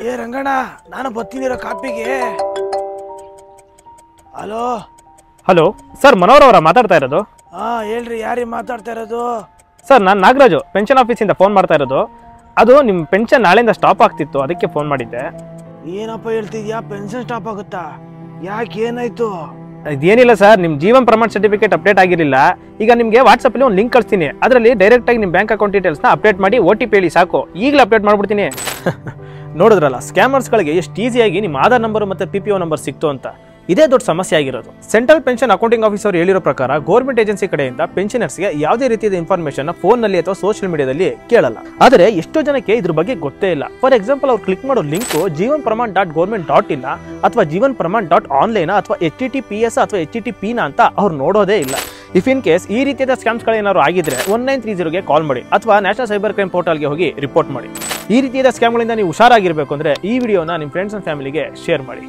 ಏ ರಂಗಣ್ಣ, ನಾನು ಬರ್ತೀನಿರೋ ಕಾಪಿಗೆ. Hello hello sir, Manohar ಅವರ ಮಾತಾಡ್ತಾ ಇರೋದು? ಹೇಳ್ರಿ, ಯಾರಿಗೆ ಮಾತಾಡ್ತಾ ಇರೋದು? ಸರ್, ನಾನು ನಾಗರಾಜು ಪೆನ್ಷನ್ ಆಫೀಸಿಂದ ಫೋನ್ ಮಾಡ್ತಾ ಇರೋದು. ಅದು ನಿಮ್ಮ ಪೆನ್ಷನ್ ನಾಳೆಯಿಂದ ಸ್ಟಾಪ್ ಆಗ್ತಿತ್ತು, ಅದಕ್ಕೆ ಫೋನ್ ಮಾಡಿದ್ದೆ. ಏನಪ್ಪ ಹೇಳ್ತಿದ್ಯಾ? ಪೆನ್ಷನ್ ಸ್ಟಾಪ್ ಆಗುತ್ತಾ? ಯಾಕೆ, ಏನಾಯ್ತು? ಇದೇನಿಲ್ಲ ಸರ್, ನಿಮ್ಮ ಜೀವನ್ ಪ್ರಮಾಣ ಸರ್ಟಿಫಿಕೇಟ್ ಅಪ್ಡೇಟ್ ಆಗಿರಲಿಲ್ಲ. ಈಗ ನಿಮಗೆ ವಾಟ್ಸಪ್ಪಲ್ಲಿ ಒಂದು ಲಿಂಕ್ ಕಳಿಸ್ತೀನಿ, ಅದರಲ್ಲಿ ಡೈರೆಕ್ಟಾಗಿ ನಿಮ್ಮ ಬ್ಯಾಂಕ್ ಅಕೌಂಟ್ ಡೀಟೇಲ್ಸ್ನ ಅಪ್ಡೇಟ್ ಮಾಡಿ OTP ಹೇಳಿ ಸಾಕು, ಈಗಲೇ ಅಪ್ಡೇಟ್ ಮಾಡ್ಬಿಡ್ತೀನಿ. ನೋಡಿದ್ರಲ್ಲ, ಸ್ಕ್ಯಾಮರ್ಸ್ಗಳಿಗೆ ಎಷ್ಟು ಈಸಿಯಾಗಿ ನಿಮ್ಮ ಆಧಾರ್ ನಂಬರ್ ಮತ್ತು PPO ನಂಬರ್ ಸಿಕ್ತು ಅಂತ. ಇದೇ ದೊಡ್ಡ ಸಮಸ್ಯೆ ಆಗಿರೋದು. ಸೆಂಟ್ರಲ್ ಪೆನ್ಷನ್ ಅಕೌಂಟಿಂಗ್ ಆಫೀಸರ್ ಹೇಳಿರೋ ಪ್ರಕಾರ ಗೌರ್ಮೆಂಟ್ ಏಜೆನ್ಸಿ ಕಡೆಯಿಂದ ಪೆನ್ಷನರ್ಸ್ಗೆ ಯಾವುದೇ ರೀತಿಯ ಇನ್ಫಾರ್ಮೇಷನ್ ಫೋನ್ನಲ್ಲಿ ಅಥವಾ ಸೋಷಿಯಲ್ ಮೀಡಿಯಾದಲ್ಲಿ ಕೇಳಲ್ಲ. ಆದರೆ ಎಷ್ಟೋ ಜನಕ್ಕೆ ಇದ್ರ ಬಗ್ಗೆ ಗೊತ್ತೇ ಇಲ್ಲ. ಫಾರ್ ಎಕ್ಸಾಂಪಲ್, ಅವ್ರು ಕ್ಲಿಕ್ ಮಾಡೋ ಲಿಂಕ್ ಜೀವನ್ ಪ್ರಮಾಣ್ .government.in ಅಥವಾ ಜೀವನ್ ಪ್ರಮಾಣ್ .online ಅಥವಾ HTTPS ಅಥವಾ HTTP ಅಂತ ಅವ್ರು ನೋಡೋದೇ ಇಲ್ಲ. ಇಫ್ ಇನ್ ಕೇಸ್ ಈ ರೀತಿಯ ಸ್ಕ್ಯಾಮ್ಸ್ಗಳು ಏನಾದ್ರು ಆಗಿದ್ರೆ 1930ಗೆ ಕಾಲ್ ಮಾಡಿ ಅಥವಾ ನ್ಯಾಷನಲ್ ಸೈಬರ್ ಕ್ರೈಮ್ ಪೋರ್ಟಲ್ಗೆ ಹೋಗಿ ರಿಪೋರ್ಟ್ ಮಾಡಿ. ಈ ರೀತಿಯ ಸ್ಕ್ಯಾಮ್ಗಳಿಂದ ನೀವು ಹುಷಾರಾಗಿರ್ಬೇಕು ಅಂದ್ರೆ ಈ ವಿಡಿಯೋನ ನಿಮ್ಮ ಫ್ರೆಂಡ್ಸ್ ಅಂಡ್ ಫ್ಯಾಮಿಲಿಗೆ ಶೇರ್ ಮಾಡಿ.